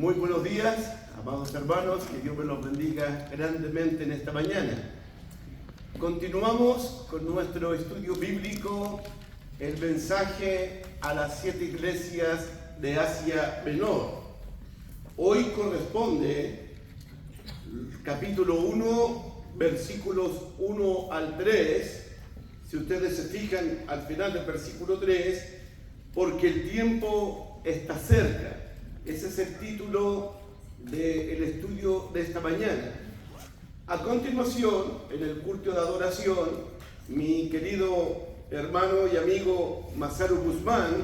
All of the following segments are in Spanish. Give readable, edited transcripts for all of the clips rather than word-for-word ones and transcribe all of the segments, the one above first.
Muy buenos días, amados hermanos, que Dios me los bendiga grandemente en esta mañana. Continuamos con nuestro estudio bíblico, el mensaje a las 7 iglesias de Asia Menor. Hoy corresponde capítulo 1, versículos 1 al 3. Si ustedes se fijan al final del versículo 3, porque el tiempo está cerca. Ese es el título del estudio de esta mañana. A continuación, en el culto de adoración, mi querido hermano y amigo Masaru Guzmán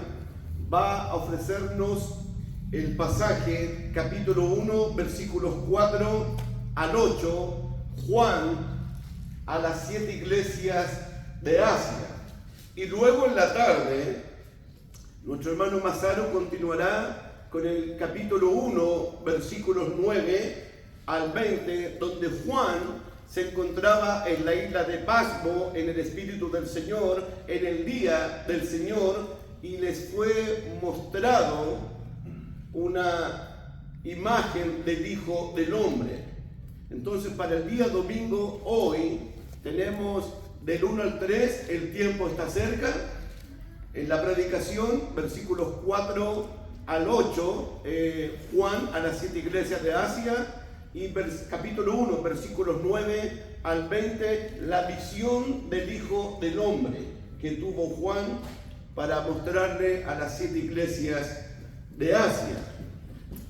va a ofrecernos el pasaje, capítulo 1, versículos 4 al 8, Juan a las 7 iglesias de Asia. Y luego en la tarde, nuestro hermano Masaru continuará con el capítulo 1, versículos 9 al 20, donde Juan se encontraba en la isla de Pasmo, en el Espíritu del Señor, en el día del Señor, y les fue mostrado una imagen del Hijo del Hombre. Entonces, para el día domingo, hoy, tenemos del 1 al 3, el tiempo está cerca. En la predicación, versículos 4 al 8, Juan a las 7 iglesias de Asia, y capítulo 1, versículos 9 al 20, la visión del Hijo del Hombre que tuvo Juan para mostrarle a las 7 iglesias de Asia.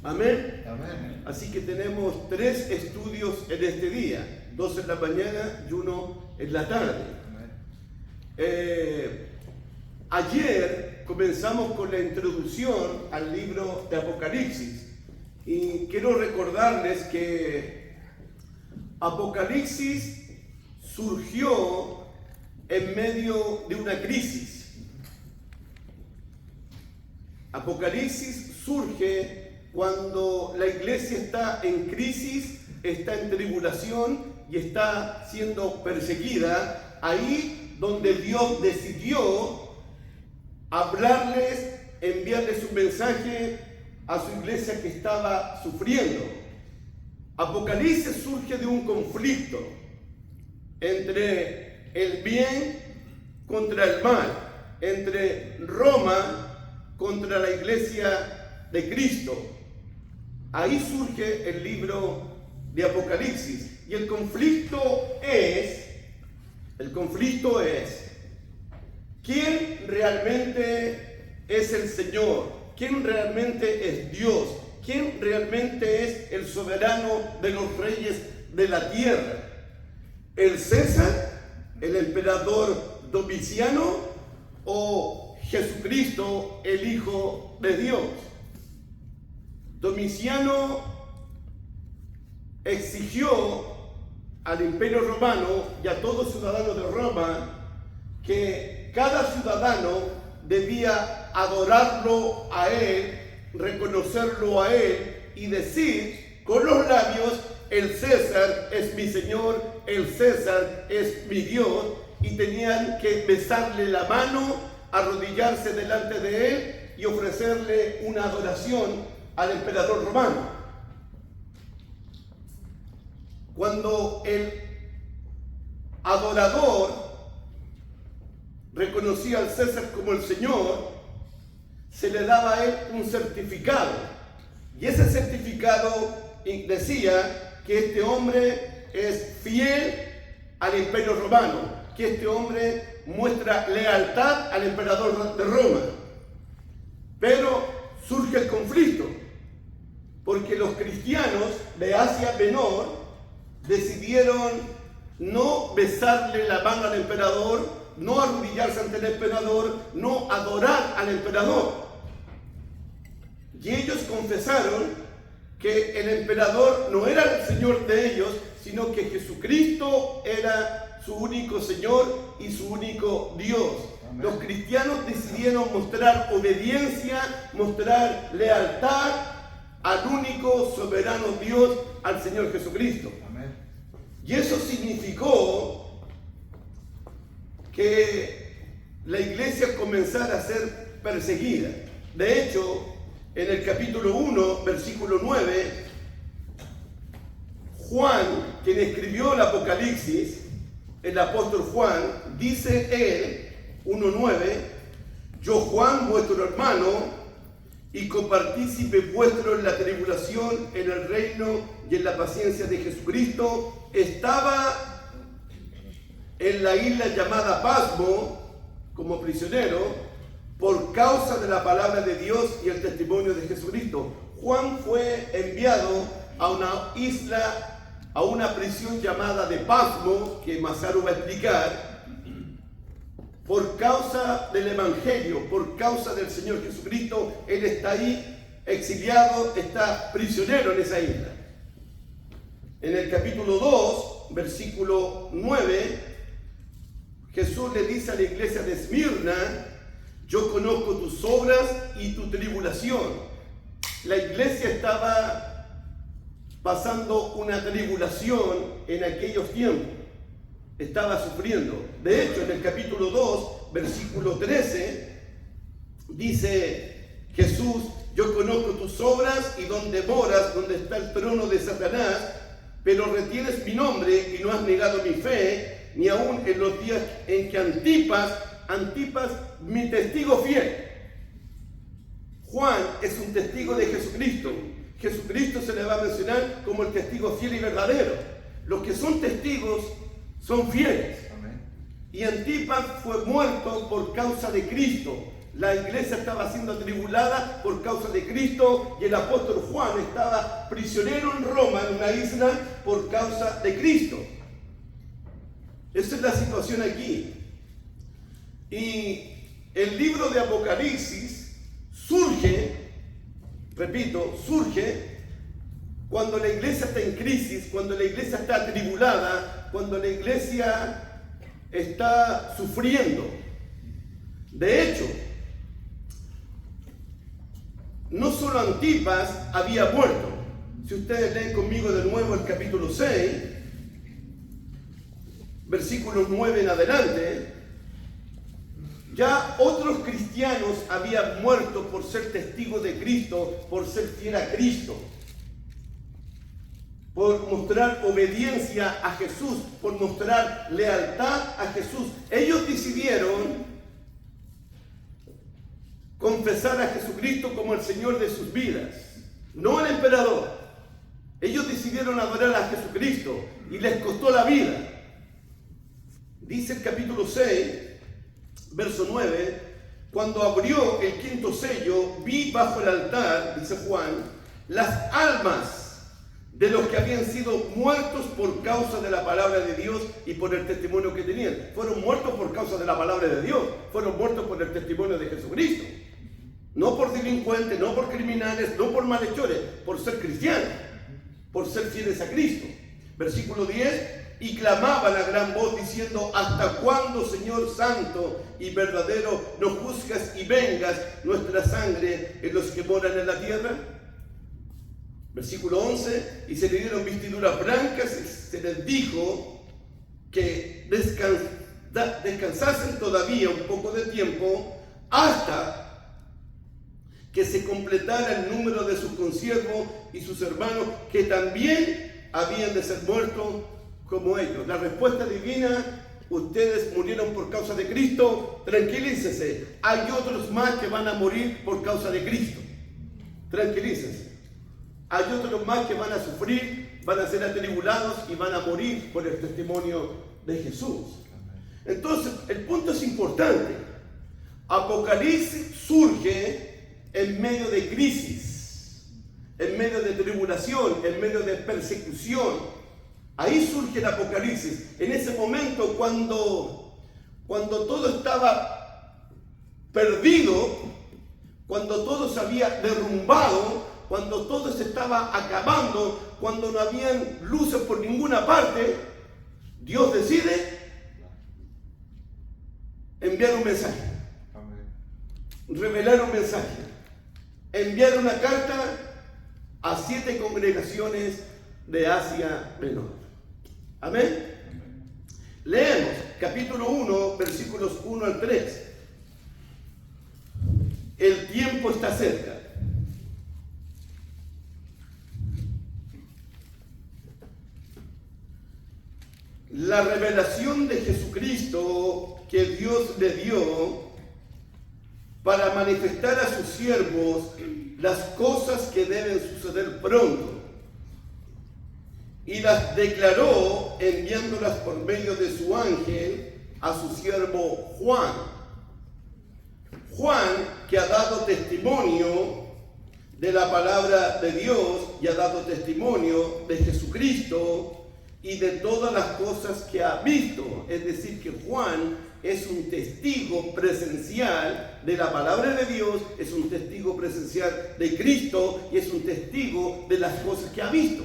Amén. Amén. Así que tenemos 3 estudios en este día, 2 en la mañana y 1 en la tarde. Ayer comenzamos con la introducción al libro de Apocalipsis y quiero recordarles que Apocalipsis surgió en medio de una crisis. Apocalipsis surge cuando la iglesia está en crisis, está en tribulación y está siendo perseguida. Ahí donde Dios decidió hablarles, enviarles un mensaje a su iglesia que estaba sufriendo. Apocalipsis surge de un conflicto entre el bien contra el mal, entre Roma contra la iglesia de Cristo. Ahí surge el libro de Apocalipsis. Y el conflicto es ¿quién realmente es el Señor? ¿Quién realmente es Dios? ¿Quién realmente es el soberano de los reyes de la tierra? ¿El César, el emperador Domiciano, o Jesucristo, el Hijo de Dios? Domiciano exigió al Imperio Romano y a todo ciudadano de Roma que cada ciudadano debía adorarlo a él, reconocerlo a él y decir con los labios: el César es mi Señor, el César es mi Dios, y tenían que besarle la mano, arrodillarse delante de él y ofrecerle una adoración al emperador romano. Cuando el adorador reconocía al César como el Señor, se le daba a él un certificado. Y ese certificado decía que este hombre es fiel al Imperio Romano, que este hombre muestra lealtad al emperador de Roma. Pero surge el conflicto, porque los cristianos de Asia Menor decidieron no besarle la mano al emperador, no arrodillarse ante el emperador, no adorar al emperador. Y ellos confesaron que el emperador no era el Señor de ellos, sino que Jesucristo era su único Señor y su único Dios. Amén. Los cristianos decidieron mostrar obediencia, mostrar lealtad al único soberano Dios, al Señor Jesucristo. Amén. Y eso significó que la iglesia comenzara a ser perseguida. De hecho, en el capítulo 1, versículo 9, Juan, quien escribió el Apocalipsis, el apóstol Juan, dice él, 1:9, yo Juan, vuestro hermano, y copartícipe vuestro en la tribulación, en el reino y en la paciencia de Jesucristo, estaba en la isla llamada Pasmo como prisionero por causa de la palabra de Dios y el testimonio de Jesucristo. Juan fue enviado a una isla, a una prisión llamada de Pasmo, que Masaru va a explicar, por causa del Evangelio, por causa del Señor Jesucristo. Él está ahí exiliado, está prisionero en esa isla. En el capítulo 2, versículo 9, Jesús le dice a la iglesia de Esmirna, yo conozco tus obras y tu tribulación. La iglesia estaba pasando una tribulación en aquellos tiempos. Estaba sufriendo. De hecho, en el capítulo 2, versículo 13, dice Jesús, yo conozco tus obras y donde moras, donde está el trono de Satanás, pero retienes mi nombre y no has negado mi fe, ni aun en los días en que Antipas, mi testigo fiel. Juan es un testigo de Jesucristo. Jesucristo se le va a mencionar como el testigo fiel y verdadero. Los que son testigos son fieles. Amén. Y Antipas fue muerto por causa de Cristo. La iglesia estaba siendo atribulada por causa de Cristo y el apóstol Juan estaba prisionero en Roma, en una isla, por causa de Cristo. Esa es la situación aquí. Y el libro de Apocalipsis surge, repito, surge cuando la iglesia está en crisis, cuando la iglesia está atribulada, cuando la iglesia está sufriendo. De hecho, no solo Antipas había muerto. Si ustedes leen conmigo de nuevo el capítulo 6, versículos 9 en adelante, ya otros cristianos habían muerto por ser testigos de Cristo, por ser fiel a Cristo, por mostrar obediencia a Jesús, por mostrar lealtad a Jesús. Ellos decidieron confesar a Jesucristo como el Señor de sus vidas, no al emperador. Ellos decidieron adorar a Jesucristo y les costó la vida. Dice el capítulo 6, verso 9, cuando abrió el quinto sello, vi bajo el altar, dice Juan, las almas de los que habían sido muertos por causa de la palabra de Dios y por el testimonio que tenían. Fueron muertos por causa de la palabra de Dios, fueron muertos por el testimonio de Jesucristo. No por delincuentes, no por criminales, no por malhechores, por ser cristianos, por ser fieles a Cristo. Versículo 10, y clamaban a gran voz diciendo, ¿hasta cuándo, Señor santo y verdadero, no juzgas y vengas nuestra sangre en los que moran en la tierra? Versículo 11, y se le dieron vestiduras blancas, se les dijo que descansasen todavía un poco de tiempo hasta que se completara el número de sus consiervos y sus hermanos que también habían de ser muertos como ellos. La respuesta divina: ustedes murieron por causa de Cristo, tranquilícese. Hay otros más que van a morir por causa de Cristo. Tranquilícese. Hay otros más que van a sufrir, van a ser atribulados y van a morir por el testimonio de Jesús. Entonces, el punto es importante. Apocalipsis surge en medio de crisis, en medio de tribulación, en medio de persecución. Ahí surge el Apocalipsis. En ese momento, cuando todo estaba perdido, cuando todo se había derrumbado, cuando todo se estaba acabando, cuando no habían luces por ninguna parte, Dios decide enviar un mensaje. Revelar un mensaje. Enviar una carta a 7 congregaciones de Asia Menor. Amén. Leemos capítulo 1, versículos 1 al 3. El tiempo está cerca. la revelación de Jesucristo que Dios le dio para manifestar a sus siervos las cosas que deben suceder pronto, y las declaró enviándolas por medio de su ángel a su siervo Juan. Juan, que ha dado testimonio de la palabra de Dios y ha dado testimonio de Jesucristo y de todas las cosas que ha visto. Es decir, que Juan es un testigo presencial de la palabra de Dios, es un testigo presencial de Cristo y es un testigo de las cosas que ha visto.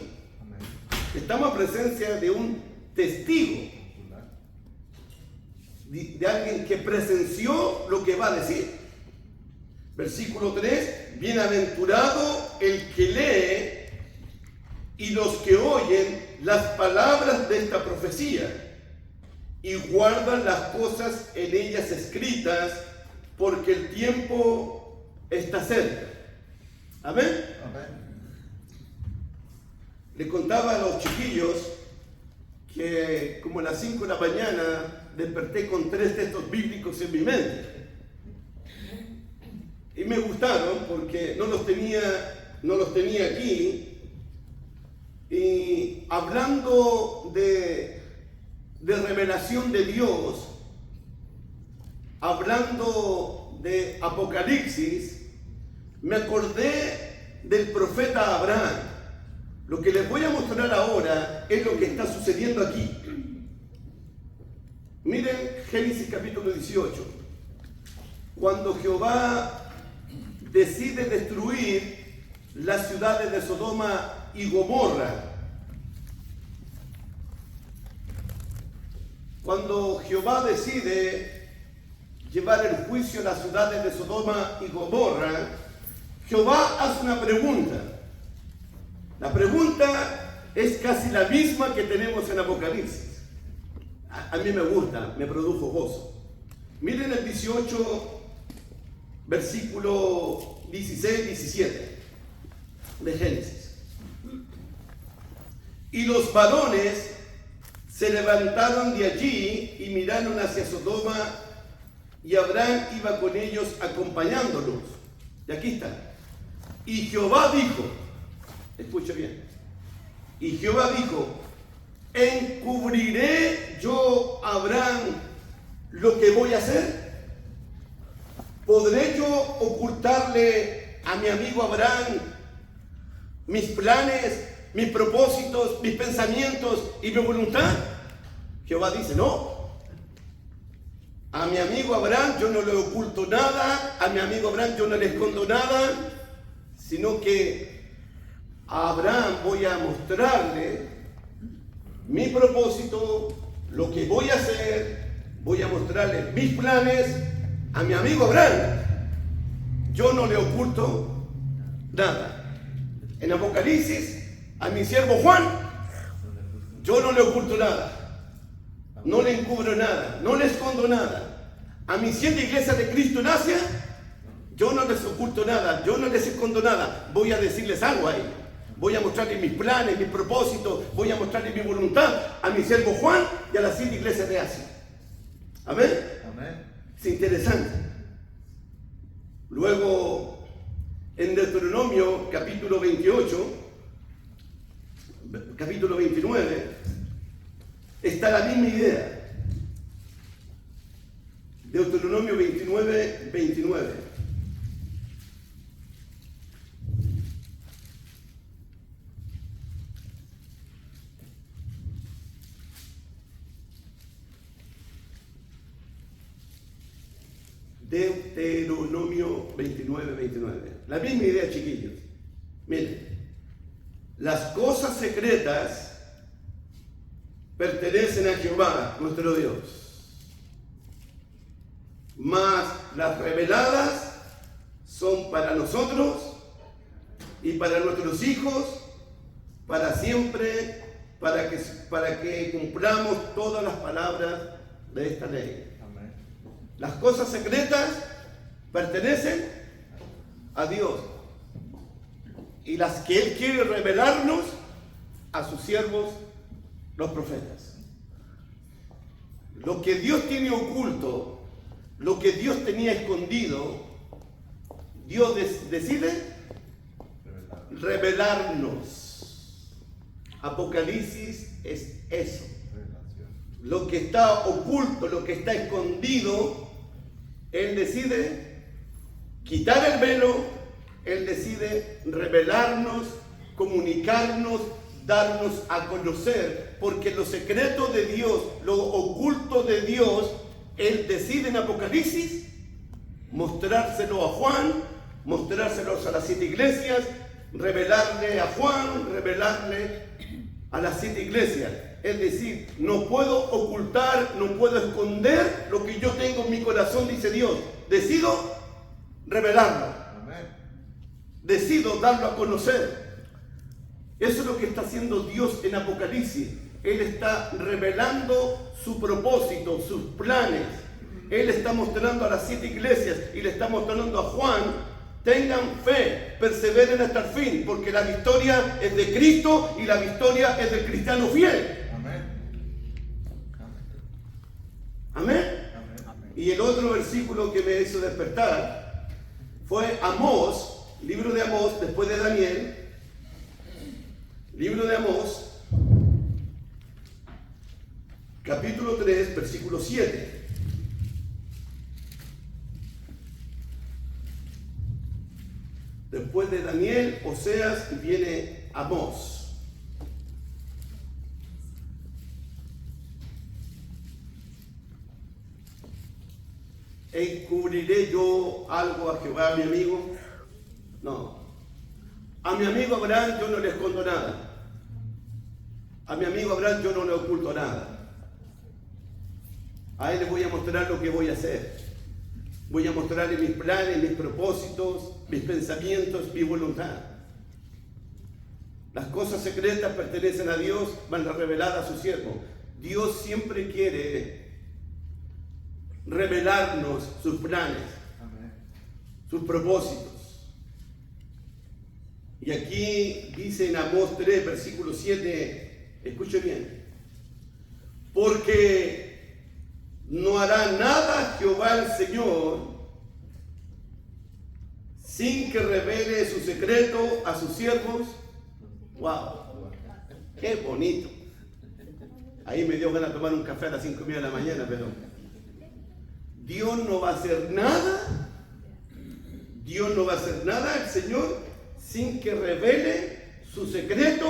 Estamos en presencia de un testigo, de alguien que presenció lo que va a decir. Versículo 3, bienaventurado el que lee y los que oyen las palabras de esta profecía y guardan las cosas en ellas escritas, porque el tiempo está cerca. Amén. Amén. Le contaba a los chiquillos que como a las 5 de la mañana desperté con 3 textos bíblicos en mi mente. Y me gustaron porque no los tenía aquí. Y hablando de revelación de Dios, hablando de Apocalipsis, me acordé del profeta Abraham. Lo que les voy a mostrar ahora es lo que está sucediendo aquí. Miren Génesis capítulo 18. Cuando Jehová decide destruir las ciudades de Sodoma y Gomorra. Cuando Jehová decide llevar el juicio a las ciudades de Sodoma y Gomorra, Jehová hace una pregunta. La pregunta es casi la misma que tenemos en Apocalipsis. A mí me gusta, me produjo gozo. Miren el 18, versículo 16, 17 de Génesis. Y los varones se levantaron de allí y miraron hacia Sodoma, y Abraham iba con ellos acompañándolos. Y aquí está. Y Jehová dijo, escuche bien, y Jehová dijo, ¿encubriré yo a Abraham lo que voy a hacer? ¿Podré yo ocultarle a mi amigo Abraham mis planes, mis propósitos, mis pensamientos y mi voluntad? Jehová dice, no. A mi amigo Abraham yo no le oculto nada, a mi amigo Abraham yo no le escondo nada, sino que a Abraham voy a mostrarle mi propósito, lo que voy a hacer, voy a mostrarle mis planes a mi amigo Abraham. Yo no le oculto nada. En Apocalipsis, a mi siervo Juan, yo no le oculto nada. No le encubro nada, no le escondo nada. A mis 7 iglesias de Cristo en Asia, yo no les oculto nada, yo no les escondo nada. Voy a decirles algo a ellos. Voy a mostrarles mis planes, mis propósitos, voy a mostrarles mi voluntad a mi siervo Juan y a las 7 iglesias de Asia. Amén. Amén. Es interesante. Luego, en Deuteronomio capítulo 28, capítulo 29, está la misma idea. Deuteronomio 29, 29. Deuteronomio 29, 29. La misma idea, chiquillos. Miren, las cosas secretas pertenecen a Jehová, nuestro Dios. Mas las reveladas son para nosotros y para nuestros hijos, para siempre, para que cumplamos todas las palabras de esta ley. Amén. Las cosas secretas pertenecen a Dios, y las que Él quiere revelarnos a sus siervos, los profetas. lo que Dios tiene oculto, lo que Dios tenía escondido, Dios decide revelarnos. Apocalipsis es eso. Lo que está oculto, lo que está escondido, Él decide quitar el velo, Él decide revelarnos, comunicarnos, darnos a conocer, porque los secretos de Dios, lo oculto de Dios, Él decide en Apocalipsis mostrárselo a Juan, mostrárselos a las 7 iglesias, revelarle a Juan, revelarle a las 7 iglesias. Es decir, no puedo ocultar, no puedo esconder lo que yo tengo en mi corazón, dice Dios. Decido revelarlo. Amén. Decido darlo a conocer. Eso es lo que está haciendo Dios en Apocalipsis. Él está revelando su propósito, sus planes. Él está mostrando a las 7 iglesias y le está mostrando a Juan: tengan fe, perseveren hasta el fin, porque la victoria es de Cristo y la victoria es del cristiano fiel. Amén. Y el otro versículo que me hizo despertar fue Amós, libro de Amós, después de Daniel, libro de Amós, capítulo 3, versículo 7. Después de Daniel, Oseas, viene Amós. ¿Encubriré yo algo a Jehová, mi amigo? No. A mi amigo Abraham yo no le escondo nada. A mi amigo Abraham yo no le oculto nada. A él le voy a mostrar lo que voy a hacer. Voy a mostrarle mis planes, mis propósitos, mis pensamientos, mi voluntad. Las cosas secretas pertenecen a Dios, van a revelar a su siervo. Dios siempre quiere revelarnos sus planes, sus propósitos. Y aquí dice en Amós 3, versículo 7, escuche bien: porque no hará nada Jehová el Señor sin que revele su secreto a sus siervos. ¡Wow! ¡Qué bonito! Ahí me dio ganas de tomar un café a las 5:30 de la mañana, pero Dios no va a hacer nada. Dios no va a hacer nada, el Señor, sin que revele su secreto,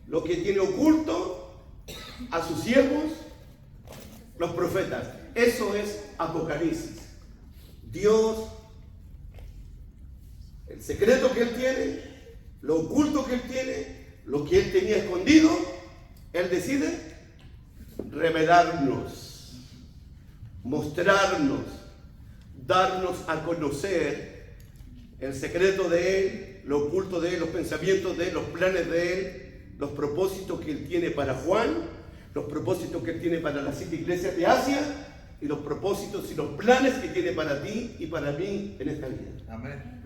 lo que tiene oculto, a sus siervos, los profetas. Eso es Apocalipsis. Dios, el secreto que Él tiene, lo oculto que Él tiene, lo que Él tenía escondido, Él decide revelarnos, mostrarnos, darnos a conocer el secreto de Él, lo oculto de Él, los pensamientos de Él, los planes de Él, los propósitos que Él tiene para Juan, los propósitos que Él tiene para las 7 iglesias de Asia, y los propósitos y los planes que tiene para ti y para mí en esta vida. Amén.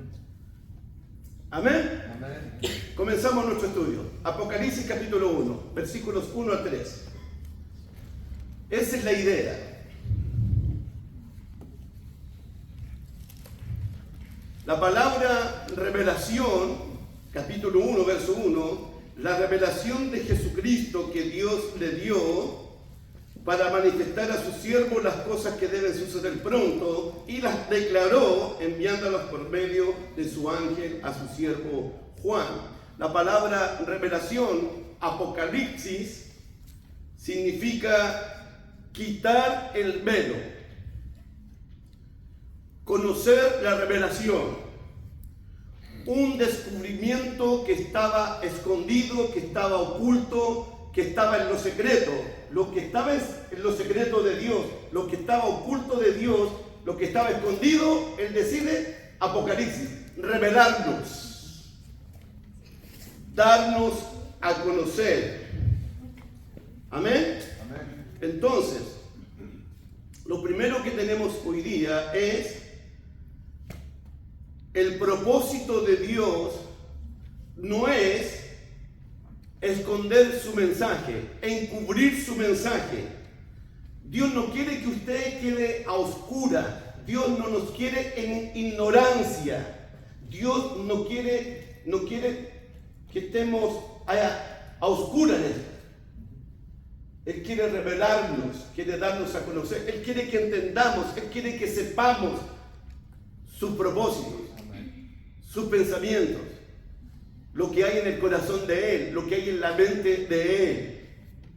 Amén. Amén. Comenzamos nuestro estudio. Apocalipsis capítulo 1, versículos 1 al 3. Esa es la idea. La palabra revelación, capítulo 1, verso 1, la revelación de Jesucristo que Dios le dio para manifestar a sus siervos las cosas que deben suceder pronto, y las declaró enviándolas por medio de su ángel a su siervo Juan. La palabra revelación, apocalipsis, significa quitar el velo. Conocer la revelación, un descubrimiento que estaba escondido, que estaba oculto, que estaba en lo secreto. Lo que estaba en lo secreto de Dios, lo que estaba oculto de Dios, lo que estaba escondido, Él decide, Apocalipsis, revelarnos, darnos a conocer. Amén. Amén. Entonces, lo primero que tenemos hoy día es el propósito de Dios. No es esconder su mensaje, encubrir su mensaje. Dios no quiere que usted quede a oscuras. Dios no nos quiere en ignorancia. Dios no quiere que estemos a oscuras en esto. Él quiere revelarnos, quiere darnos a conocer. Él quiere que entendamos, Él quiere que sepamos sus propósitos, sus pensamientos, lo que hay en el corazón de Él, lo que hay en la mente de Él.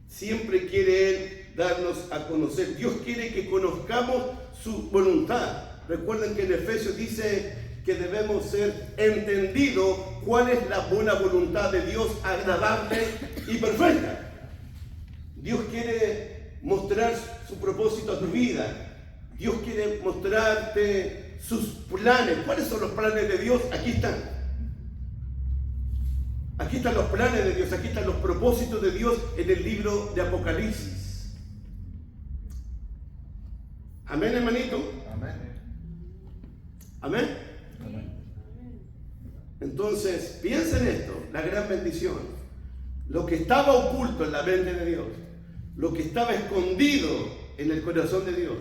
Siempre quiere Él darnos a conocer. Dios quiere que conozcamos su voluntad. Recuerden que en Efesios dice que debemos ser entendidos cuál es la buena voluntad de Dios, agradable y perfecta. Dios quiere mostrar su propósito a tu vida. Dios quiere mostrarte sus planes. ¿Cuáles son los planes de Dios? Aquí están. Aquí están los planes de Dios. Aquí están los propósitos de Dios en el libro de Apocalipsis. Amén, hermanito. Amén. Amén. Amén. Entonces, piensa en esto, la gran bendición. Lo que estaba oculto en la mente de Dios, lo que estaba escondido en el corazón de Dios,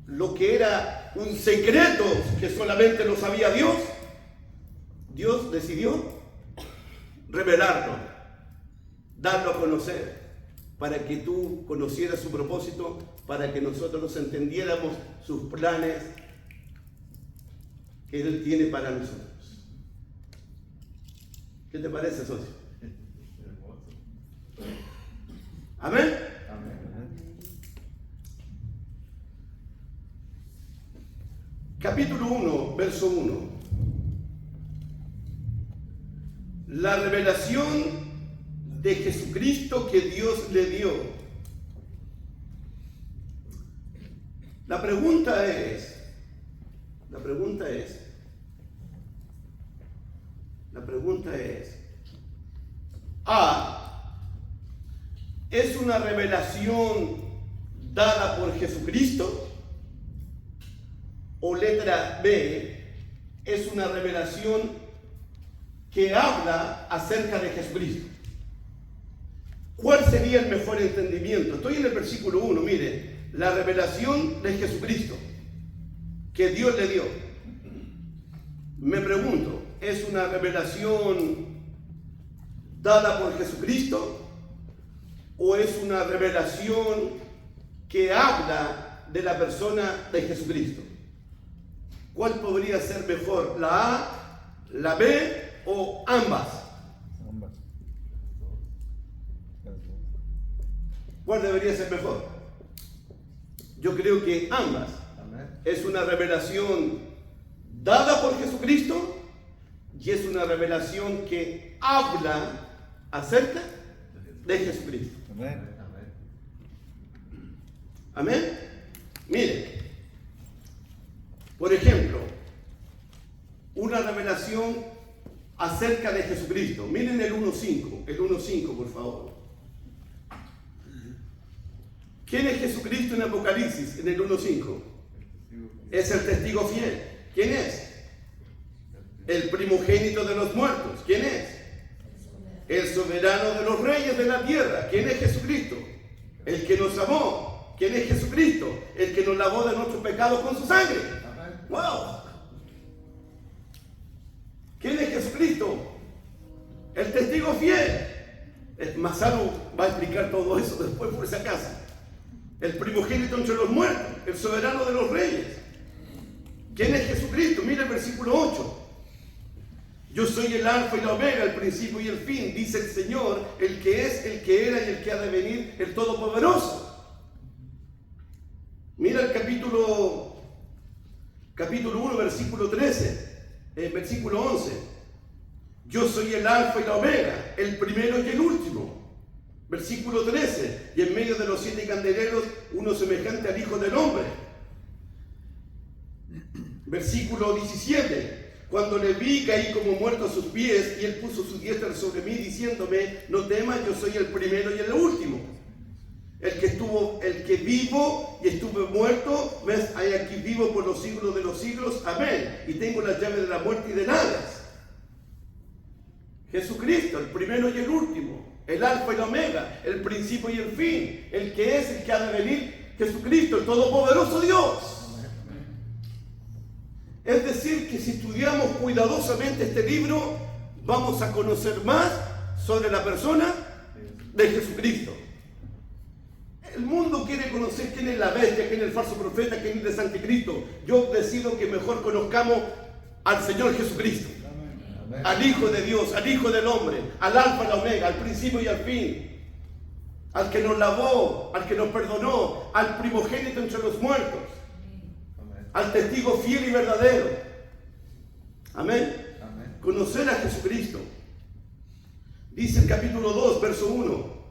lo que era un secreto que solamente lo sabía Dios, Dios decidió revelarlo, darlo a conocer, para que tú conocieras su propósito, para que nosotros entendiéramos sus planes que Él tiene para nosotros. ¿Qué te parece, socio? Amén. Capítulo 1, verso 1. La revelación de Jesucristo que Dios le dio. La pregunta es, ¿es una revelación dada por Jesucristo? O letra B, es una revelación que habla acerca de Jesucristo. ¿Cuál sería el mejor entendimiento? Estoy en el versículo 1, mire, la revelación de Jesucristo que Dios le dio. Me pregunto, ¿es una revelación dada por Jesucristo o es una revelación que habla de la persona de Jesucristo? ¿Cuál podría ser mejor? ¿La A, la B o ambas? ¿Cuál debería ser mejor? Yo creo que ambas. Es una revelación dada por Jesucristo y es una revelación que habla acerca de Jesucristo. Amén. Amén. Mire, por ejemplo, una revelación acerca de Jesucristo. Miren el 1.5, por favor. ¿Quién es Jesucristo en Apocalipsis, en el 1.5? Es el testigo fiel. ¿Quién es? El primogénito de los muertos. ¿Quién es? El soberano de los reyes de la tierra. ¿Quién es Jesucristo? El que nos amó. ¿Quién es Jesucristo? El que nos lavó de nuestros pecados con su sangre. ¡Wow! ¿Quién es Jesucristo? El testigo fiel. Mazaro va a explicar todo eso después por esa casa. El primogénito entre los muertos, el soberano de los reyes. ¿Quién es Jesucristo? Mira el versículo 8. Yo soy el alfa y la omega, el principio y el fin, dice el Señor, el que es, el que era y el que ha de venir, el Todopoderoso. Mira el capítulo 1, versículo 13, versículo 11. Yo soy el alfa y la omega, el primero y el último. Versículo 13, y en medio de los 7 candeleros, uno semejante al Hijo del Hombre. Versículo 17, cuando le vi caí como muerto a sus pies, y él puso su diestra sobre mí, diciéndome, no temas, yo soy el primero y el último. El que vivo y estuve muerto, ves, hay aquí vivo por los siglos de los siglos, amén. Y tengo las llaves de la muerte y del Hades. Jesucristo, el primero y el último, el alfa y la omega, el principio y el fin, el que es, el que ha de venir, Jesucristo, el todopoderoso Dios. Es decir, que si estudiamos cuidadosamente este libro, vamos a conocer más sobre la persona de Jesucristo. El mundo quiere conocer quién es la bestia, quién es el falso profeta, quién es el anticristo. Yo decido que mejor conozcamos al Señor Jesucristo, al Hijo de Dios, al Hijo del hombre, al alfa y la omega, al principio y al fin, al que nos lavó, al que nos perdonó, al primogénito entre los muertos, al testigo fiel y verdadero. Amén. Amén. Conocer a Jesucristo. Dice el capítulo 2, verso 1.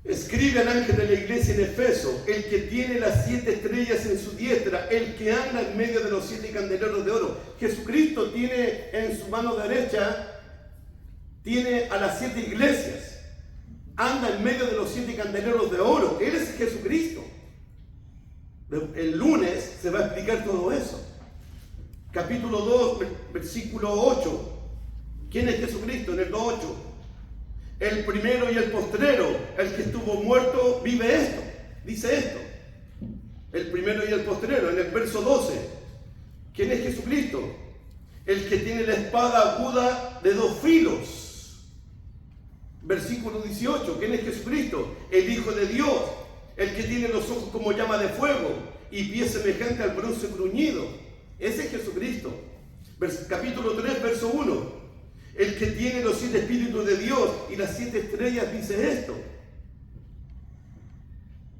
Escribe al ángel de la iglesia en Efeso, el que tiene las 7 estrellas en su diestra, el que anda en medio de los 7 candeleros de oro. Jesucristo tiene en su mano derecha, tiene a las 7 iglesias. Anda en medio de los 7 candeleros de oro. Él es Jesucristo. El lunes se va a explicar todo eso. Capítulo 2, versículo 8. ¿Quién es Jesucristo? En el 2:8. El primero y el postrero, el que estuvo muerto, vive esto. Dice esto. El primero y el postrero. En el verso 12. ¿Quién es Jesucristo? El que tiene la espada aguda de 2 filos. Versículo 18. ¿Quién es Jesucristo? El Hijo de Dios. El que tiene los ojos como llama de fuego y pies semejante al bronce bruñido. Ese es Jesucristo. Capítulo 3, verso 1. El que tiene los 7 espíritus de Dios y las 7 estrellas dice esto.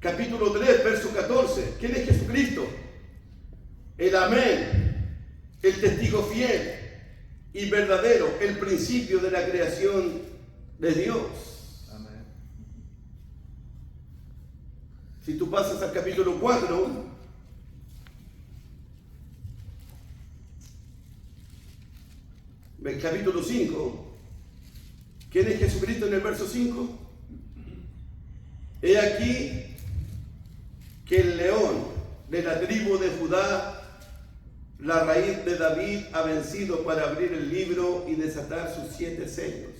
Capítulo 3, verso 14. ¿Quién es Jesucristo? El Amén, el testigo fiel y verdadero, el principio de la creación de Dios. Amén. Si tú pasas al capítulo 4, el capítulo 5, ¿quién es Jesucristo en el verso 5? He aquí que el león de la tribu de Judá, la raíz de David, ha vencido para abrir el libro y desatar sus 7 sellos.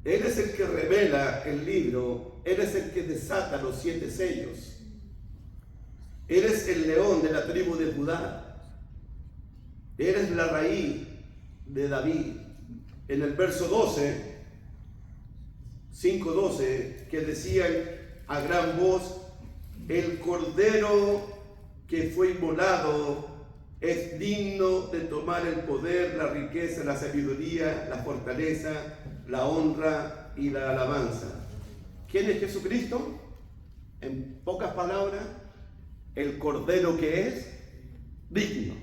Él es el que revela el libro, Él es el que desata los 7 sellos. Él es el león de la tribu de Judá. Él es la raíz de David. En el verso 12, 5:12, que decían a gran voz: el cordero que fue inmolado es digno de tomar el poder, la riqueza, la sabiduría, la fortaleza, la honra y la alabanza. ¿Quién es Jesucristo? En pocas palabras, el cordero que es digno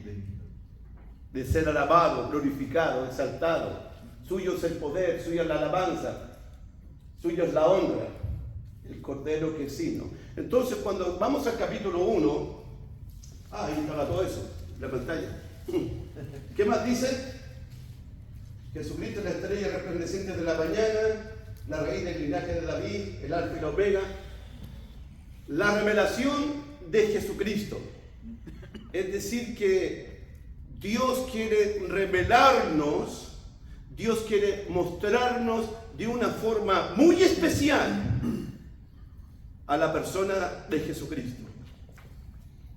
de ser alabado, glorificado, exaltado. Suyo es el poder, suya es la alabanza, suya es la honra. El cordero que es digno. Entonces, cuando vamos al capítulo 1, ahí estaba todo eso, la pantalla. ¿Qué más dice? Jesucristo es la estrella resplandeciente de la mañana, la raíz del linaje de David, el alfa y la omega. La revelación de Jesucristo. Es decir, que Dios quiere revelarnos, Dios quiere mostrarnos de una forma muy especial a la persona de Jesucristo.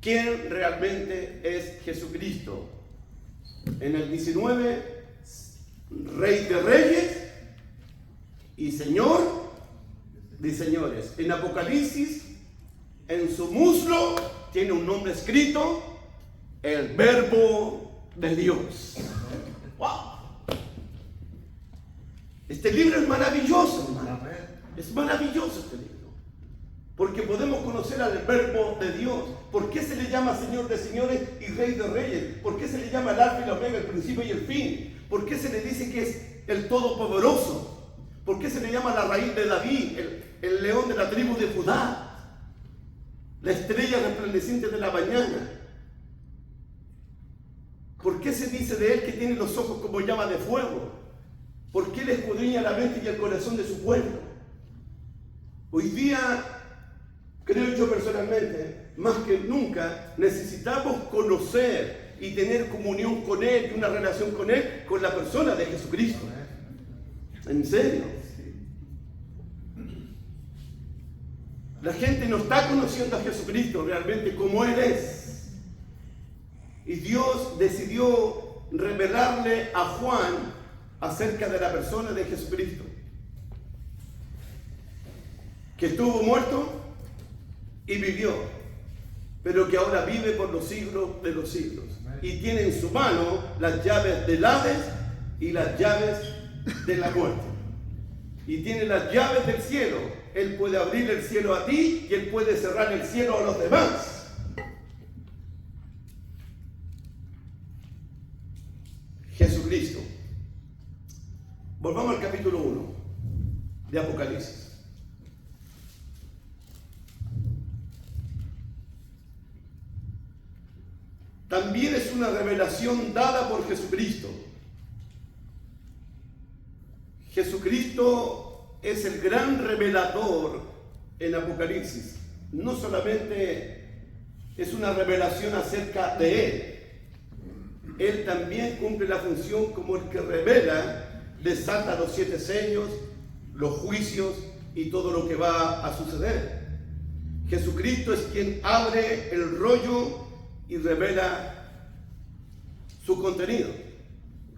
¿Quién realmente es Jesucristo? En el 19, Rey de Reyes y Señor de Señores. En Apocalipsis, en su muslo tiene un nombre escrito: el Verbo de Dios. ¡Wow! Este libro es maravilloso, hermano. Es maravilloso este libro. Porque podemos conocer al Verbo de Dios. ¿Por qué se le llama Señor de Señores y Rey de Reyes? ¿Por qué se le llama el alfa y la omega, el principio y el fin? ¿Por qué se le dice que es el Todopoderoso? ¿Por qué se le llama la raíz de David, el león de la tribu de Judá, la estrella resplandeciente de la mañana? ¿Por qué se dice de él que tiene los ojos como llama de fuego? ¿Por qué él escudriña la mente y el corazón de su pueblo? Hoy día, creo yo personalmente, más que nunca, necesitamos conocer y tener comunión con él y una relación con él, con la persona de Jesucristo. ¿En serio? La gente no está conociendo a Jesucristo realmente como Él es. Y Dios decidió revelarle a Juan acerca de la persona de Jesucristo, que estuvo muerto y vivió, pero que ahora vive por los siglos de los siglos. Y tiene en su mano las llaves del Hades y las llaves de la muerte. Y tiene las llaves del cielo. Él puede abrir el cielo a ti y Él puede cerrar el cielo a los demás. Jesucristo. Volvamos al capítulo 1 de Apocalipsis. También es una revelación dada por Jesucristo. Jesucristo es el gran revelador en Apocalipsis. No solamente es una revelación acerca de Él. Él también cumple la función como el que revela, desata los 7 sellos, los juicios y todo lo que va a suceder. Jesucristo es quien abre el rollo y revela su contenido.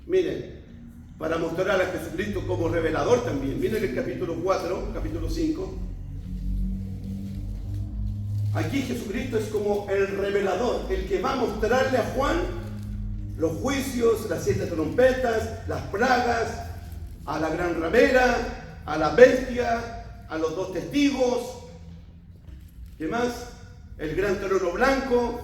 Miren, para mostrar a Jesucristo como revelador también. Miren el capítulo 4, capítulo 5. Aquí Jesucristo es como el revelador, el que va a mostrarle a Juan los juicios, las 7 trompetas, las plagas, a la gran ramera, a la bestia, a los 2 testigos. ¿Qué más? El gran trono blanco.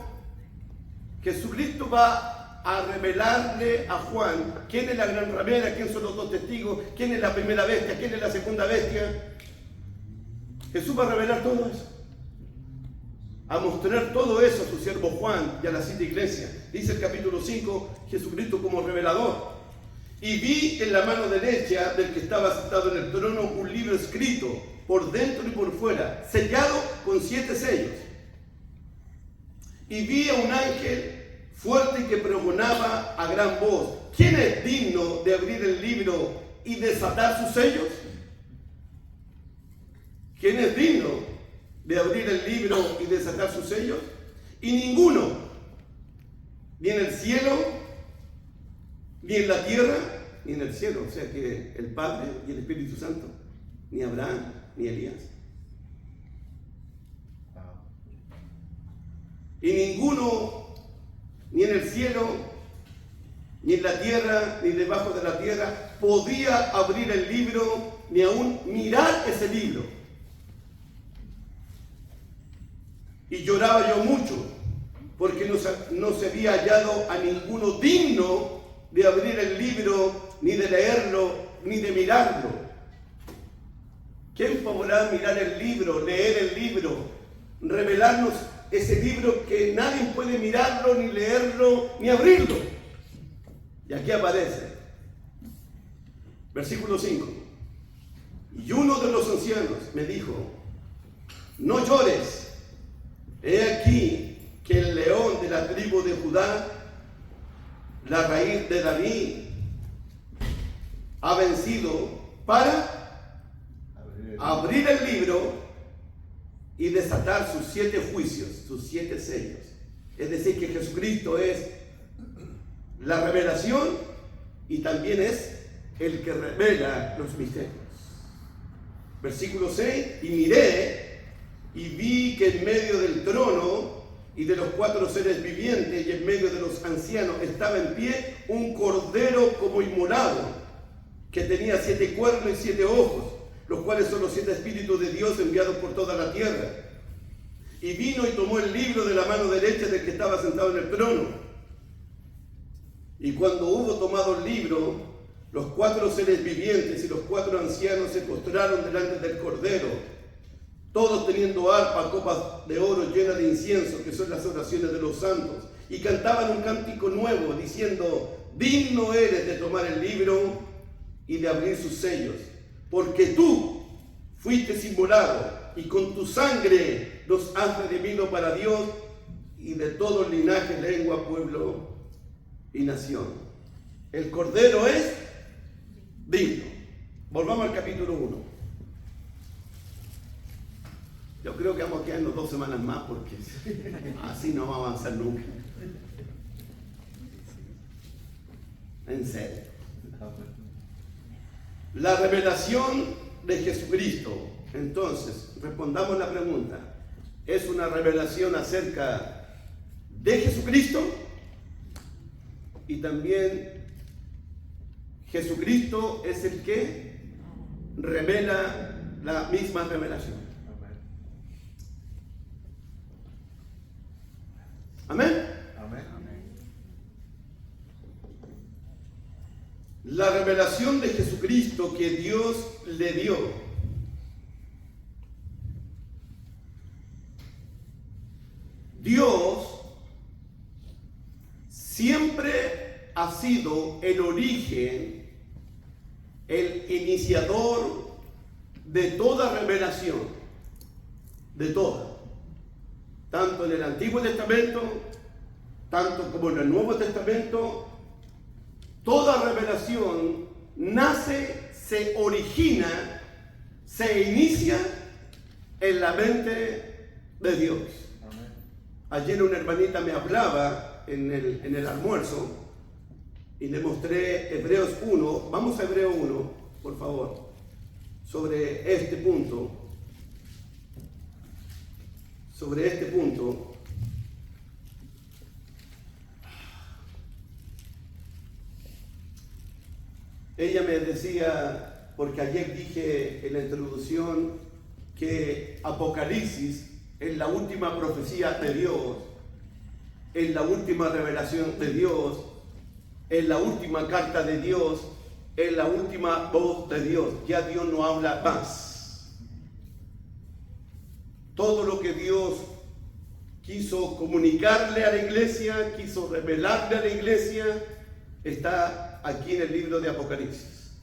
Jesucristo va a revelarle a Juan quién es la gran ramera, quién son los 2 testigos, quién es la primera bestia, quién es la segunda bestia. Jesús va a revelar todo eso, a mostrar todo eso a su siervo Juan y a las 7 iglesias. Dice el capítulo 5, Jesucristo como revelador. Y vi en la mano derecha del que estaba sentado en el trono un libro escrito por dentro y por fuera, sellado con 7 sellos. Y vi a un ángel fuerte que pregonaba a gran voz: ¿quién es digno de abrir el libro y desatar sus sellos? ¿Quién es digno de abrir el libro y desatar sus sellos? Y ninguno, ni en el cielo, ni en la tierra, ni en el cielo, o sea que el Padre y el Espíritu Santo, ni Abraham, ni Elías. Y ninguno, ni en el cielo, ni en la tierra, ni debajo de la tierra, podía abrir el libro, ni aún mirar ese libro. Y lloraba yo mucho, porque no se había hallado a ninguno digno de abrir el libro, ni de leerlo, ni de mirarlo. ¿Quién podrá mirar el libro, leer el libro, revelarnos ese libro que nadie puede mirarlo, ni leerlo, ni abrirlo? Y aquí aparece, versículo 5. Y uno de los ancianos me dijo: no llores. He aquí que el león de la tribu de Judá, la raíz de David, ha vencido para abrir el libro y desatar sus 7 juicios, sus 7 sellos. Es decir, que Jesucristo es la revelación y también es el que revela los misterios. Versículo 6. Y miré y vi que en medio del trono y de los 4 seres vivientes y en medio de los ancianos estaba en pie un cordero como inmolado, que tenía 7 cuernos y 7 ojos, los cuales son los 7 espíritus de Dios enviados por toda la tierra. Y vino y tomó el libro de la mano derecha del que estaba sentado en el trono. Y cuando hubo tomado el libro, los 4 seres vivientes y los 4 ancianos se postraron delante del cordero, todos teniendo arpa, copas de oro llenas de incienso, que son las oraciones de los santos, y cantaban un cántico nuevo, diciendo: digno eres de tomar el libro y de abrir sus sellos, porque tú fuiste inmolado, y con tu sangre los has redimido para Dios, y de todo linaje, lengua, pueblo y nación. El Cordero es digno. Volvamos al capítulo 1. Yo creo que vamos a quedarnos 2 semanas más porque así no vamos a avanzar nunca. En serio. La revelación de Jesucristo. Entonces, respondamos la pregunta. ¿Es una revelación acerca de Jesucristo? Y también Jesucristo es el que revela la misma revelación. Amén. Amén. La revelación de Jesucristo que Dios le dio. Dios siempre ha sido el origen, el iniciador de toda revelación, de toda. Tanto en el Antiguo Testamento, tanto como en el Nuevo Testamento, toda revelación nace, se origina, se inicia en la mente de Dios. Amén. Ayer una hermanita me hablaba en el almuerzo y le mostré Hebreos 1, vamos a Hebreos 1, por favor, sobre este punto. Sobre este punto, ella me decía, porque ayer dije en la introducción que Apocalipsis es la última profecía de Dios, es la última revelación de Dios, es la última carta de Dios, es la última voz de Dios. Ya Dios no habla más. Todo lo que Dios quiso comunicarle a la iglesia, quiso revelarle a la iglesia, está aquí en el libro de Apocalipsis.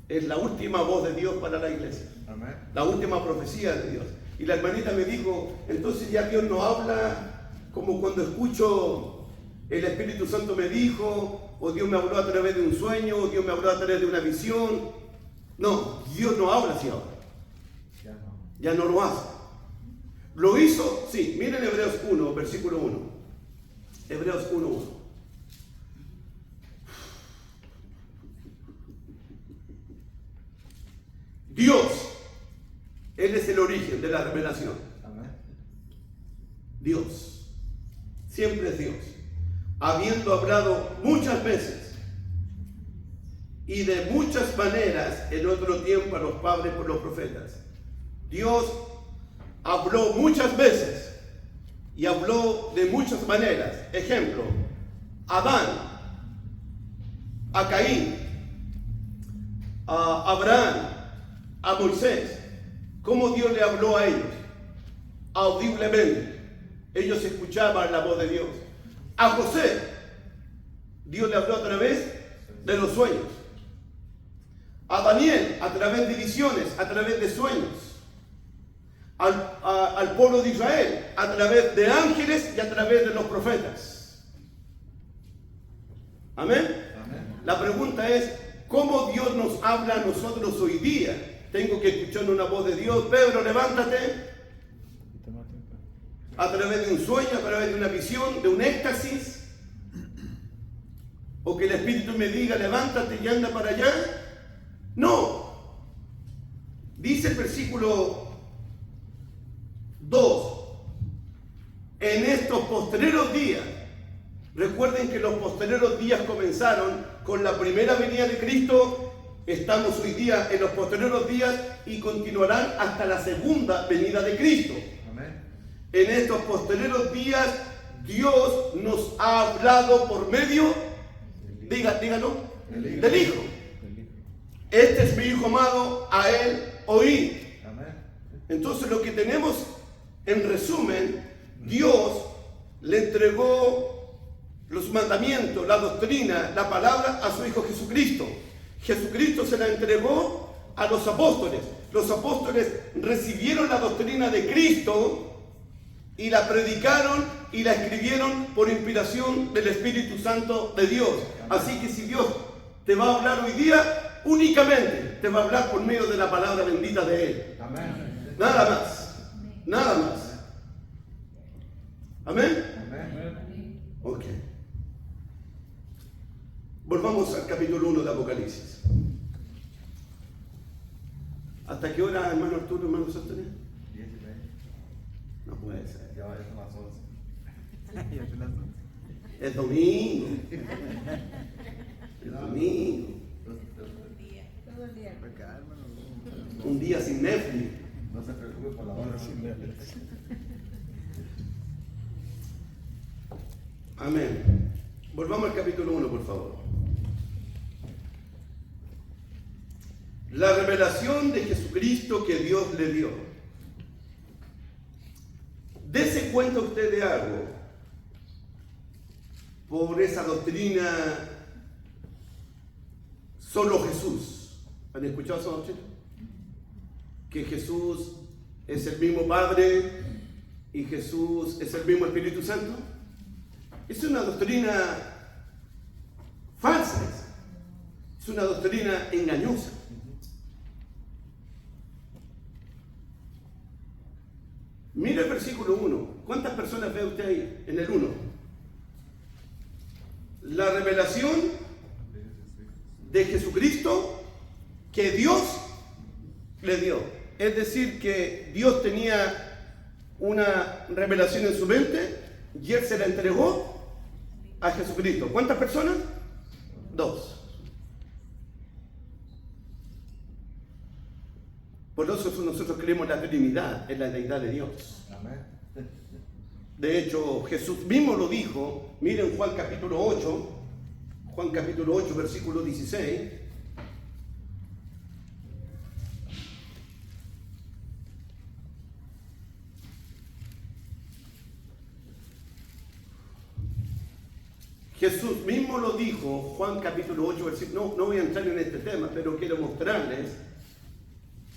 Es la última voz de Dios para la iglesia. Amén. La última profecía de Dios. Y la hermanita me dijo, entonces ya Dios no habla como cuando escucho el Espíritu Santo me dijo, o Dios me habló a través de un sueño, o Dios me habló a través de una visión. No, Dios no habla así ahora. Ya no lo hace. ¿Lo hizo? Sí, miren Hebreos 1, versículo 1. Hebreos 1, 1. Dios, Él es el origen de la revelación. Amén. Dios, siempre es Dios. Habiendo hablado muchas veces y de muchas maneras en otro tiempo a los padres por los profetas. Dios habló muchas veces y habló de muchas maneras. Ejemplo, a Adán, a Caín, a Abraham, a Moisés. ¿Cómo Dios le habló a ellos? Audiblemente. Ellos escuchaban la voz de Dios. A José, Dios le habló a través de los sueños. A Daniel, a través de visiones, a través de sueños. Al pueblo de Israel a través de ángeles y a través de los profetas. Amén. Amén. La pregunta es, ¿cómo Dios nos habla a nosotros hoy día? Tengo que escuchar una voz de Dios. Pedro, levántate. A través de un sueño, a través de una visión, de un éxtasis. O que el Espíritu me diga, levántate y anda para allá. No. Dice el versículo 2. En estos postreros días, recuerden que los postreros días comenzaron con la primera venida de Cristo. Estamos hoy día en los postreros días y continuarán hasta la segunda venida de Cristo. Amén. En estos postreros días, Dios nos ha hablado por medio, díganlo, del Hijo. Este es mi Hijo amado, a Él oí. Amén. Entonces lo que tenemos, en resumen, Dios le entregó los mandamientos, la doctrina, la palabra a su Hijo Jesucristo. Jesucristo se la entregó a los apóstoles. Los apóstoles recibieron la doctrina de Cristo y la predicaron y la escribieron por inspiración del Espíritu Santo de Dios. Así que si Dios te va a hablar hoy día, únicamente te va a hablar por medio de la palabra bendita de Él. Amén. Nada más. Nada más. ¿Amén? Amén. Ok. Volvamos al capítulo 1 de Apocalipsis. ¿Hasta qué hora, hermano Arturo, hermano Sostenés? 10:30. No puede ser. Ya son las 11. Es domingo. Es domingo. Todo el día. Un día sin Netflix. No se preocupe por la hora. Amén. Volvamos al capítulo 1, por favor. La revelación de Jesucristo que Dios le dio. Dese cuenta usted de algo por esa doctrina solo Jesús. ¿Han escuchado esa doctrina? Que Jesús es el mismo Padre y Jesús es el mismo Espíritu Santo. Es una doctrina falsa, es una doctrina engañosa. Mira el versículo 1. ¿Cuántas personas ve usted ahí en el 1? La revelación de Jesucristo que Dios le dio. Es decir, que Dios tenía una revelación en su mente y Él se la entregó a Jesucristo. ¿Cuántas personas? 2. Por eso nosotros creemos en la Trinidad, en la deidad de Dios. Amén. De hecho, Jesús mismo lo dijo. Miren Juan capítulo 8, versículo 16. Jesús mismo lo dijo, Juan capítulo 8, versículo. No voy a entrar en este tema, pero quiero mostrarles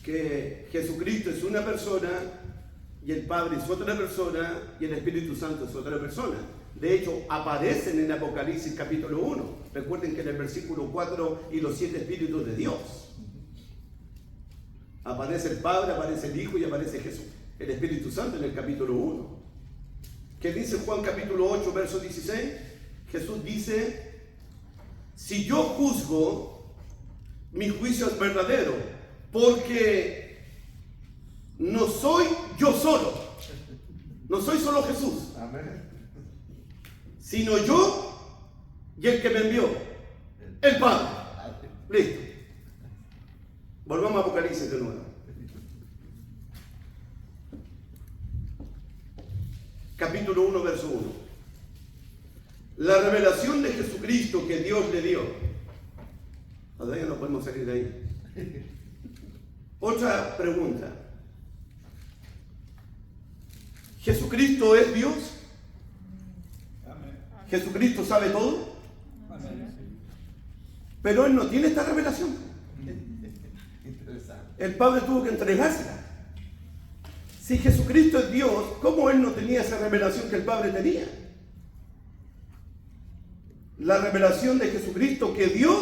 que Jesucristo es una persona y el Padre es otra persona y el Espíritu Santo es otra persona. De hecho, aparecen en Apocalipsis capítulo 1. Recuerden que en el versículo 4 y los 7 Espíritus de Dios. Aparece el Padre, aparece el Hijo y aparece Jesús, el Espíritu Santo en el capítulo 1. ¿Qué dice Juan capítulo 8, verso 16? Jesús dice, si yo juzgo, mi juicio es verdadero. Porque no soy yo solo, no soy solo Jesús, Amén. sino yo y el que me envió, el Padre. Listo. Volvamos a Apocalipsis de nuevo. Capítulo 1, verso 1. La revelación de Jesucristo que Dios le dio. Todavía no podemos salir de ahí. Otra pregunta. ¿Jesucristo es Dios? Amén. ¿Jesucristo sabe todo? Amén. Pero Él no tiene esta revelación. Interesante. El Padre tuvo que entregársela. Si Jesucristo es Dios, ¿cómo Él no tenía esa revelación que el Padre tenía? La revelación de Jesucristo que Dios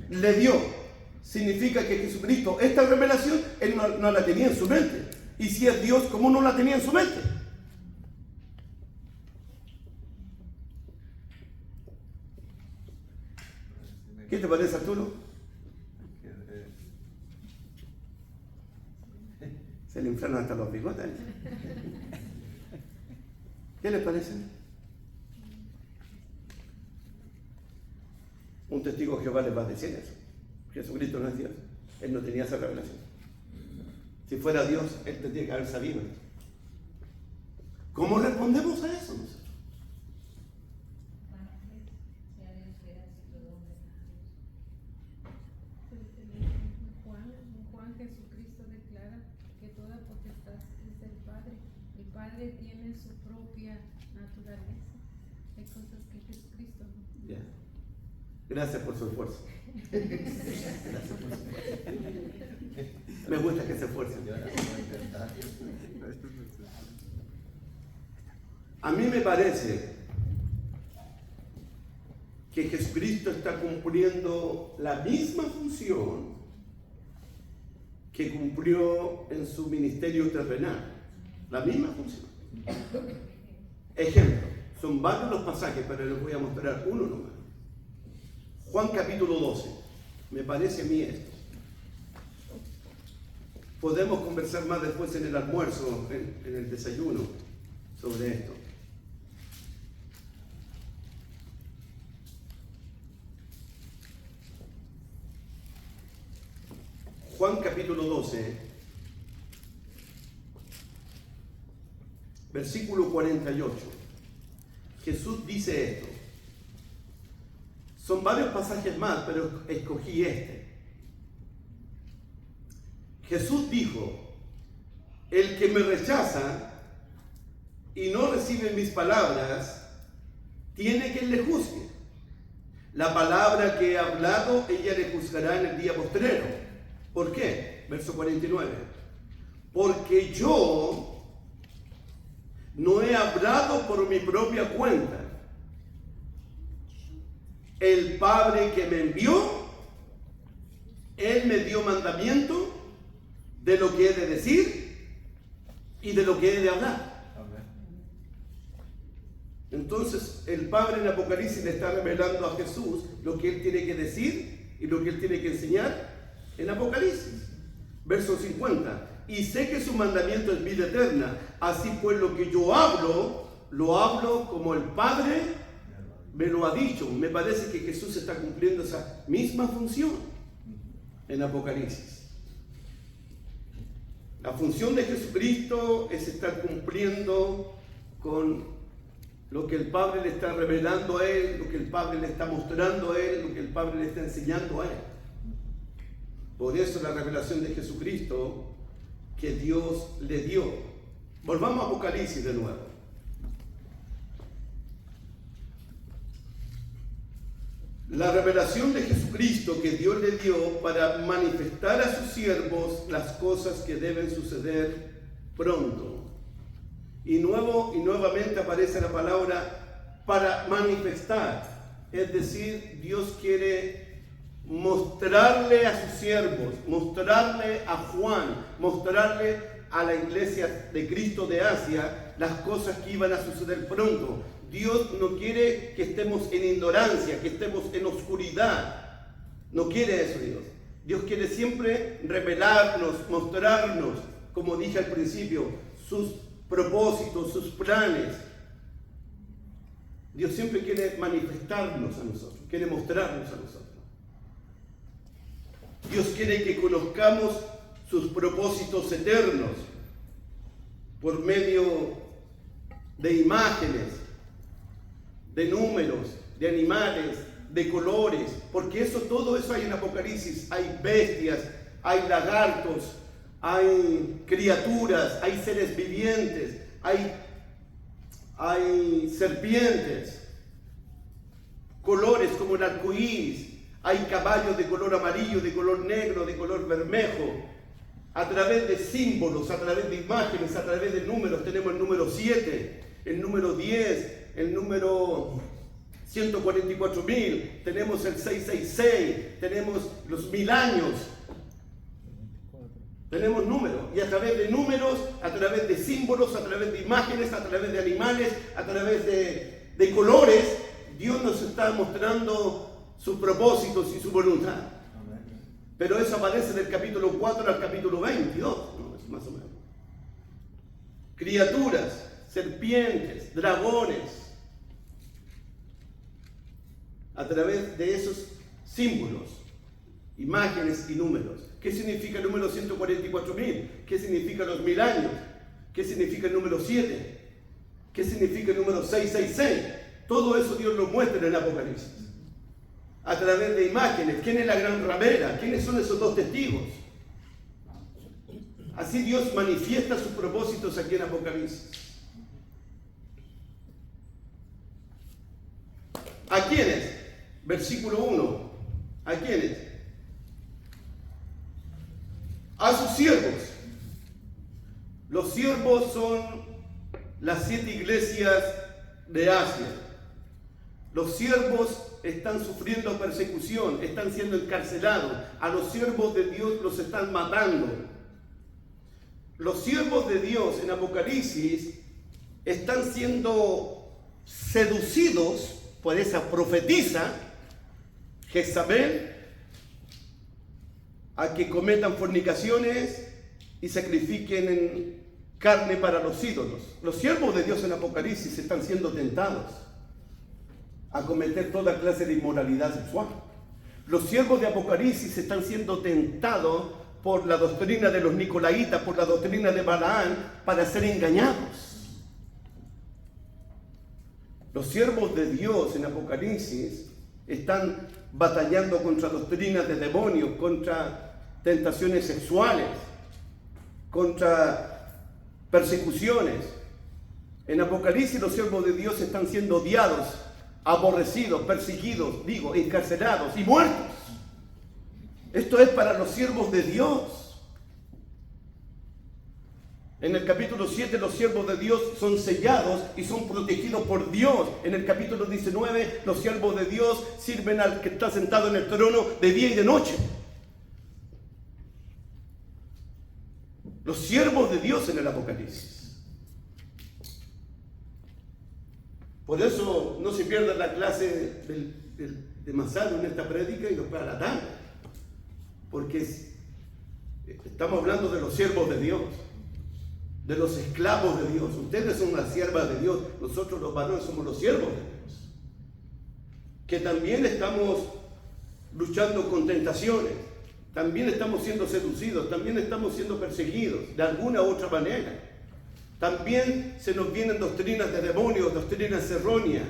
le dio significa que Jesucristo, esta revelación, Él no la tenía en su mente. Y si es Dios, ¿cómo no la tenía en su mente? ¿Qué te parece, Arturo? Se le inflaron hasta los bigotes. ¿Qué les parece? Un testigo de Jehová les va a decir eso. Jesucristo no es Dios. Él no tenía esa revelación. Si fuera Dios, Él tendría que haber sabido. ¿Cómo respondemos a eso nosotros? Juan Jesucristo declara que toda potestad es del Padre. El Padre tiene su propia naturaleza. Hay cosas que Jesucristo no. Ya. Gracias por su esfuerzo. Gracias por su esfuerzo. Me gusta que se esfuercen. A mí me parece que Jesucristo está cumpliendo la misma función que cumplió en su ministerio terrenal. La misma función. Ejemplo, son varios los pasajes, pero les voy a mostrar uno nomás. Juan capítulo 12. Me parece a mí esto. Podemos conversar más después en el almuerzo, en el desayuno, sobre esto. Juan capítulo 12, versículo 48. Jesús dice esto. Son varios pasajes más, pero escogí este. Jesús dijo: el que me rechaza y no recibe mis palabras, tiene quien le juzgue. La palabra que he hablado, ella le juzgará en el día postrero. ¿Por qué? Verso 49. Porque yo no he hablado por mi propia cuenta. El Padre que me envió, Él me dio mandamiento de lo que he de decir y de lo que he de hablar. Amén. Entonces el Padre en Apocalipsis le está revelando a Jesús lo que Él tiene que decir y lo que Él tiene que enseñar en Apocalipsis. Verso 50. Y sé que su mandamiento es vida eterna. Así pues lo que yo hablo, lo hablo como el Padre me lo ha dicho. Me parece que Jesús está cumpliendo esa misma función en Apocalipsis. La función de Jesucristo es estar cumpliendo con lo que el Padre le está revelando a Él, lo que el Padre le está mostrando a Él, lo que el Padre le está enseñando a Él. Por eso la revelación de Jesucristo que Dios le dio. Volvamos a Apocalipsis de nuevo. La revelación de Jesucristo que Dios le dio para manifestar a sus siervos las cosas que deben suceder pronto. Y nuevamente aparece la palabra para manifestar. Es decir, Dios quiere mostrarle a sus siervos, mostrarle a Juan, mostrarle a la iglesia de Cristo de Asia las cosas que iban a suceder pronto. Dios no quiere que estemos en ignorancia, que estemos en oscuridad. No quiere eso Dios. Dios quiere siempre revelarnos, mostrarnos, como dije al principio, sus propósitos, sus planes. Dios siempre quiere manifestarnos a nosotros, quiere mostrarnos a nosotros. Dios quiere que conozcamos sus propósitos eternos por medio de imágenes, de números, de animales, de colores, porque todo eso hay en Apocalipsis. Hay bestias, hay lagartos, hay criaturas, hay seres vivientes, hay serpientes, colores como el arco iris, hay caballos de color amarillo, de color negro, de color bermejo. A través de símbolos, a través de imágenes, a través de números, tenemos el número 7, el número 10, el número 144.000, tenemos el 666, tenemos los 1000 años. Tenemos números, y a través de números, a través de símbolos, a través de imágenes, a través de animales, a través de colores, Dios nos está mostrando sus propósitos y su voluntad. Amén. Pero eso aparece del capítulo 4 al capítulo 22, ¿no? Es más o menos. Criaturas, serpientes, dragones, a través de esos símbolos, imágenes y números. ¿Qué significa el número 144.000? ¿Qué significa los 1000 años? ¿Qué significa el número 7? ¿Qué significa el número 666? Todo eso Dios lo muestra en el Apocalipsis. A través de imágenes. ¿Quién es la gran ramera? ¿Quiénes son esos dos testigos? Así Dios manifiesta sus propósitos aquí en Apocalipsis. ¿A quiénes? Versículo 1. ¿A quiénes? A sus siervos. Los siervos son las 7 iglesias de Asia. Los siervos están sufriendo persecución, están siendo encarcelados. A los siervos de Dios los están matando. Los siervos de Dios en Apocalipsis están siendo seducidos por esa profetisa Jezabel a que cometan fornicaciones y sacrifiquen en carne para los ídolos. Los siervos de Dios en Apocalipsis están siendo tentados a cometer toda clase de inmoralidad sexual. Los siervos de Apocalipsis están siendo tentados por la doctrina de los Nicolaitas, por la doctrina de Balaán, para ser engañados. Los siervos de Dios en Apocalipsis están batallando contra doctrinas de demonios, contra tentaciones sexuales, contra persecuciones. En Apocalipsis los siervos de Dios están siendo odiados, aborrecidos, perseguidos, encarcelados y muertos. Esto es para los siervos de Dios. En el capítulo 7 los siervos de Dios son sellados y son protegidos por Dios. En el capítulo 19 los siervos de Dios sirven al que está sentado en el trono de día y de noche. Los siervos de Dios en el Apocalipsis. Por eso no se pierda la clase de Mazaro en esta prédica y después a la tarde. Porque estamos hablando de los siervos de Dios, de los esclavos de Dios. Ustedes son las siervas de Dios, nosotros los varones somos los siervos de Dios. Que también estamos luchando con tentaciones, también estamos siendo seducidos, también estamos siendo perseguidos de alguna u otra manera. También se nos vienen doctrinas de demonios, doctrinas erróneas.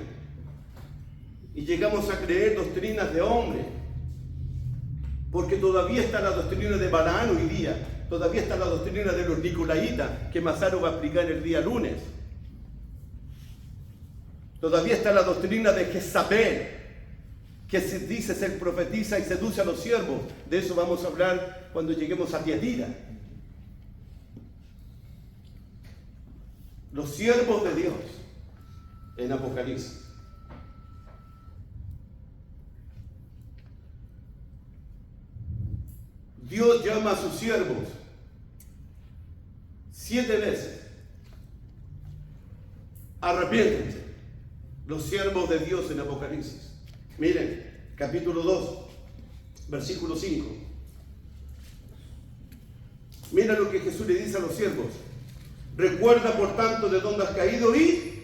Y llegamos a creer doctrinas de hombres. Porque todavía está la doctrina de Balaán hoy día. Todavía está la doctrina de los Nicolaitas, que Mazaro va a explicar el día lunes. Todavía está la doctrina de Jezabel, que se dice ser profetiza y seduce a los siervos. De eso vamos a hablar cuando lleguemos a Tiatira. Los siervos de Dios en Apocalipsis. Dios llama a sus siervos 7 veces. Arrepiéntense. Los siervos de Dios en Apocalipsis. Miren, capítulo 2, versículo 5. Mira lo que Jesús le dice a los siervos. Recuerda por tanto de dónde has caído y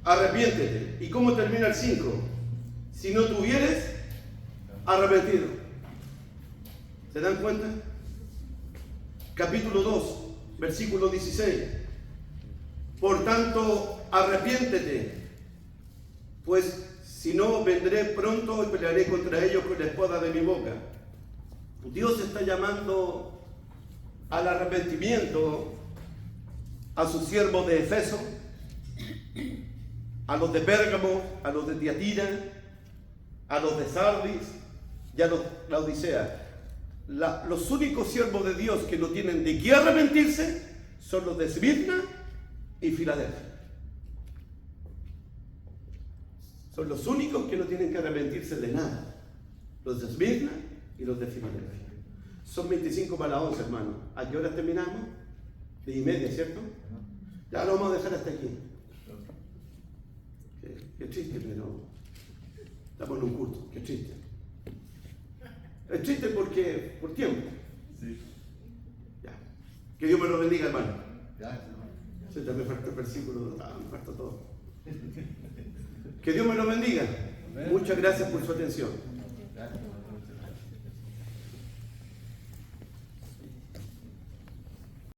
arrepiéntete. ¿Y cómo termina el 5? Si no te hubieres arrepentido. ¿Se dan cuenta? Capítulo 2, versículo 16. Por tanto, arrepiéntete, pues si no, vendré pronto y pelearé contra ellos con la espada de mi boca. Dios está llamando al arrepentimiento a sus siervos de Efeso, a los de Pérgamo, a los de Tiatira, a los de Sardis y a los de Laodicea. Los únicos siervos de Dios que no tienen de qué arrepentirse son los de Esmirna y Filadelfia. Son los únicos que no tienen que arrepentirse de nada. Los de Esmirna y los de Filadelfia. Son 25 para las 11, hermano. ¿A qué hora terminamos? 10:30, ¿cierto? Ya lo vamos a dejar hasta aquí. Qué triste, pero estamos en un culto. Qué triste. Es triste porque por tiempo. Sí. Ya. Que Dios me lo bendiga, hermano. Ya. Se te me falta el versículo, me falta todo. Que Dios me lo bendiga. Muchas gracias por su atención.